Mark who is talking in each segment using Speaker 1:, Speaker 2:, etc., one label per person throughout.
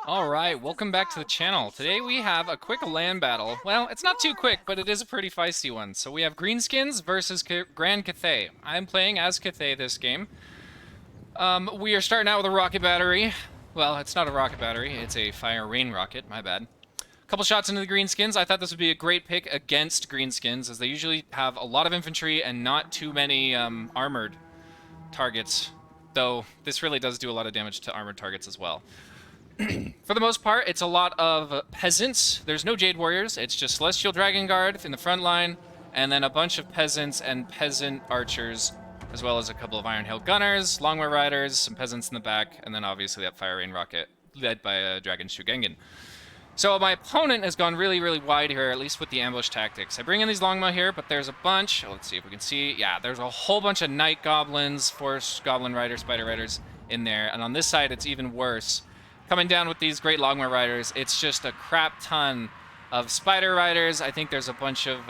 Speaker 1: Alright, welcome back to the channel. Today we have a quick land battle. Well, it's not too quick, but it is a pretty feisty one. So we have Greenskins versus Grand Cathay. I'm playing as Cathay this game. We are starting out with a rocket battery. Well, it's not a rocket battery, it's a fire rain rocket, my bad. Couple shots into the Greenskins. I thought this would be a great pick against Greenskins, as they usually have a lot of infantry and not too many armored targets. Though, this really does do a lot of damage to armored targets as well. For the most part, it's a lot of peasants. There's no Jade Warriors. It's just Celestial Dragon Guard in the front line, and then a bunch of peasants and peasant archers, as well as a couple of Iron Hill Gunners, Longwear Riders, some peasants in the back, and then obviously that Fire Rain Rocket, led by a Dragon Shugengen. So my opponent has gone really, really wide here, at least with the ambush tactics. I bring in these Longmaw here, but there's a bunch. Let's see if we can see. Yeah, there's a whole bunch of Night Goblins, Forest Goblin Riders, Spider Riders in there, and on this side it's even worse. Coming down with these great Longwear Riders, it's just a crap ton of Spider Riders. I think there's a bunch of,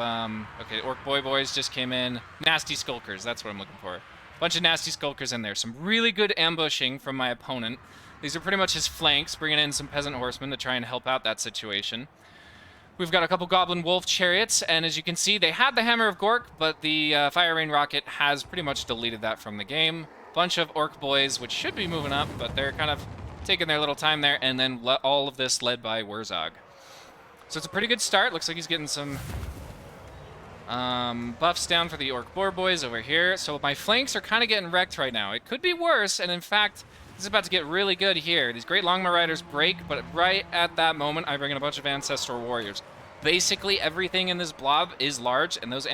Speaker 1: okay, Orc Boys just came in. Nasty Skulkers, that's what I'm looking for. Bunch of Nasty Skulkers in there. Some really good ambushing from my opponent. These are pretty much his flanks, bringing in some Peasant Horsemen to try and help out that situation. We've got a couple Goblin Wolf Chariots, and as you can see, they had the Hammer of Gork, but the Fire Rain Rocket has pretty much deleted that from the game. Bunch of Orc Boys, which should be moving up, but they're kind of taking their little time there, and then all of this led by Wurzog. So it's a pretty good start. Looks like he's getting some buffs down for the Orc Boar Boys over here. So my flanks are kind of getting wrecked right now. It could be worse, and in fact, this is about to get really good here. These great Longmaw Riders break, but right at that moment, I bring in a bunch of Ancestral Warriors. Basically, everything in this blob is large, and those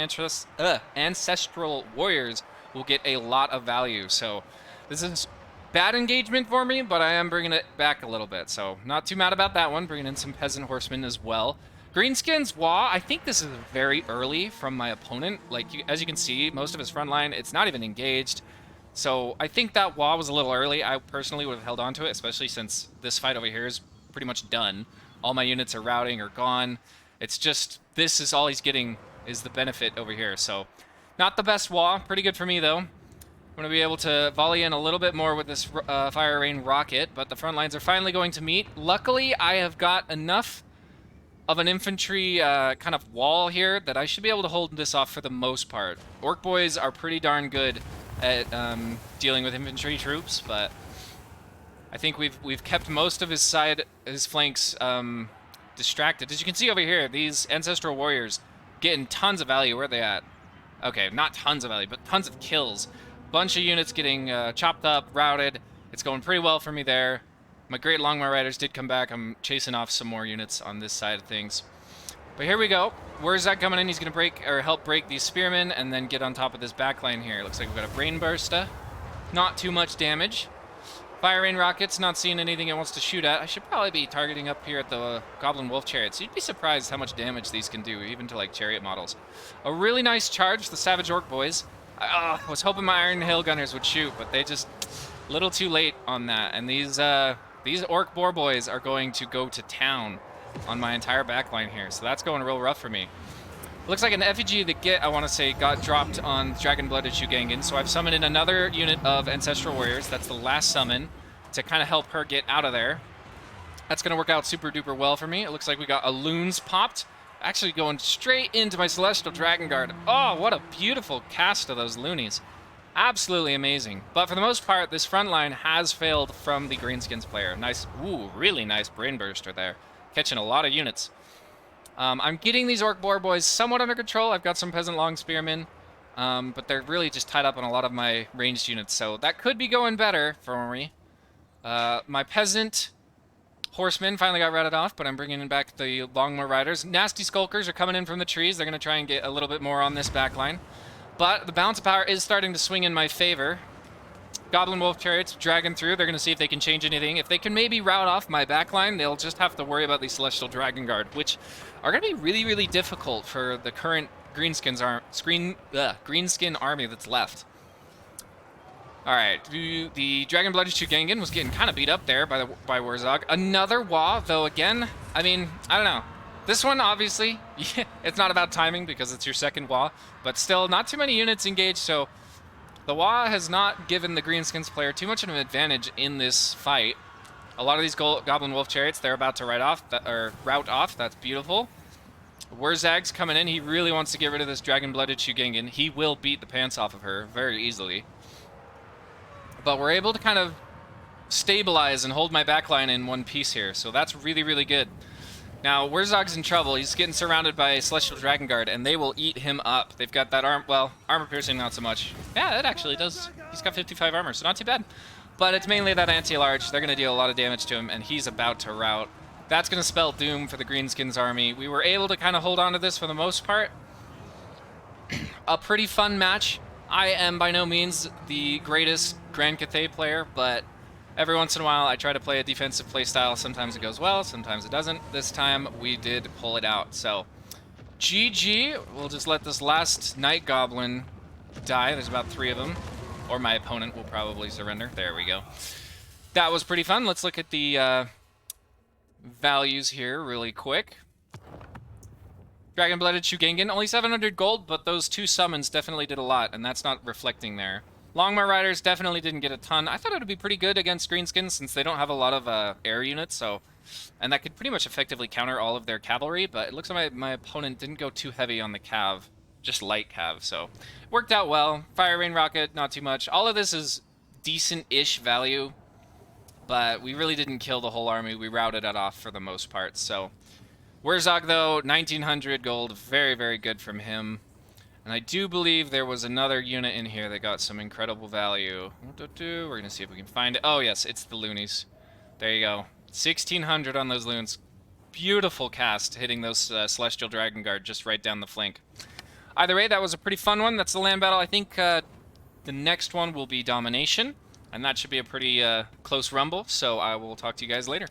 Speaker 1: Ancestral Warriors will get a lot of value. So this is bad engagement for me, but I am bringing it back a little bit, so not too mad about that one. Bringing in some Peasant Horsemen as well. Greenskins Wah, I think this is very early from my opponent. Like, as you can see, most of his front line, it's not even engaged. So I think that Wah was a little early. I personally would have held on to it, especially since this fight over here is pretty much done. All my units are routing or gone. It's just, this is all he's getting is the benefit over here. So not the best Wah. Pretty good for me, though. I'm going to be able to volley in a little bit more with this Fire Rain Rocket, but the front lines are finally going to meet. Luckily, I have got enough of an infantry kind of wall here that I should be able to hold this off for the most part. Orc Boys are pretty darn good at dealing with infantry troops, but I think we've kept most of his flanks distracted. As you can see over here, these Ancestral Warriors getting tons of value. Where are they at? Okay, not tons of value, but tons of kills. Bunch of units getting chopped up, routed. It's going pretty well for me there. My great Longmaw Riders did come back. I'm chasing off some more units on this side of things. But here we go. Where's that coming in? He's going to help break these Spearmen and then get on top of this backline here. Looks like we've got a Brain Bursta. Not too much damage. Fire Rain Rockets, not seeing anything it wants to shoot at. I should probably be targeting up here at the Goblin Wolf Chariots. You'd be surprised how much damage these can do, even to like chariot models. A really nice charge, the Savage Orc Boys. I was hoping my Iron Hill Gunners would shoot, but they just a little too late on that. And these Orc Boar Boys are going to go to town on my entire backline here, so that's going real rough for me. Looks like an effigy that I want to say, got dropped on Dragon-Blooded Shugengen, so I've summoned in another unit of Ancestral Warriors. That's the last summon to kind of help her get out of there. That's going to work out super duper well for me. It looks like we got a Loons popped. Actually going straight into my Celestial Dragon Guard. Oh, what a beautiful cast of those loonies. Absolutely amazing. But for the most part, this front line has failed from the Greenskins player. Nice, ooh, really nice Brain Burster there. Catching a lot of units. I'm getting these Orc Boar Boys somewhat under control. I've got some Peasant Long Spearmen, but they're really just tied up on a lot of my ranged units, so that could be going better for me. My Peasant Horsemen finally got routed off, but I'm bringing in back the Longmaw Riders. Nasty Skulkers are coming in from the trees. They're going to try and get a little bit more on this backline. But the balance of power is starting to swing in my favor. Goblin Wolf Chariots dragging through. They're going to see if they can change anything. If they can maybe rout off my backline, they'll just have to worry about the Celestial Dragon Guard, which are going to be really, really difficult for the current Greenskin army that's left. Alright, the Dragon-Blooded Shugengen was getting kind of beat up there by Wurzog. Another Wah, though again, I mean, I don't know. This one, obviously, it's not about timing because it's your second Wah, but still not too many units engaged, so the Wah has not given the Greenskins player too much of an advantage in this fight. A lot of these Goblin Wolf Chariots, they're about to route off. That's beautiful. Wurzag's coming in. He really wants to get rid of this Dragon-Blooded Shugingen. He will beat the pants off of her very easily. But we're able to kind of stabilize and hold my backline in one piece here, so that's really, really good. Now, Wurzag's in trouble. He's getting surrounded by Celestial Dragon Guard, and they will eat him up. They've got that armor piercing, not so much. Yeah, it actually does. He's got 55 armor, so not too bad. But it's mainly that anti-large. They're going to deal a lot of damage to him, and he's about to rout. That's going to spell doom for the Greenskins army. We were able to kind of hold on to this for the most part. A pretty fun match. I am by no means the greatest Grand Cathay player, but every once in a while I try to play a defensive playstyle. Sometimes it goes well, sometimes it doesn't. This time we did pull it out. So GG. We'll just let this last Night Goblin die. There's about 3 of them. Or my opponent will probably surrender. There we go. That was pretty fun. Let's look at the values here really quick. Dragon-Blooded Shugingen, only 700 gold, but those 2 summons definitely did a lot, and that's not reflecting there. Longmire Riders definitely didn't get a ton. I thought it would be pretty good against Greenskins since they don't have a lot of air units, and that could pretty much effectively counter all of their cavalry, but it looks like my opponent didn't go too heavy on the cav, just light cav, so worked out well. Fire Rain Rocket, not too much. All of this is decent-ish value, but we really didn't kill the whole army. We routed it off for the most part, so... Wurzag, though, 1,900 gold, very, very good from him. And I do believe there was another unit in here that got some incredible value. We're going to see if we can find it. Oh, yes, it's the loonies. There you go. 1,600 on those loons. Beautiful cast, hitting those Celestial Dragon Guard just right down the flank. Either way, that was a pretty fun one. That's the land battle. I think the next one will be Domination, and that should be a pretty close rumble, so I will talk to you guys later.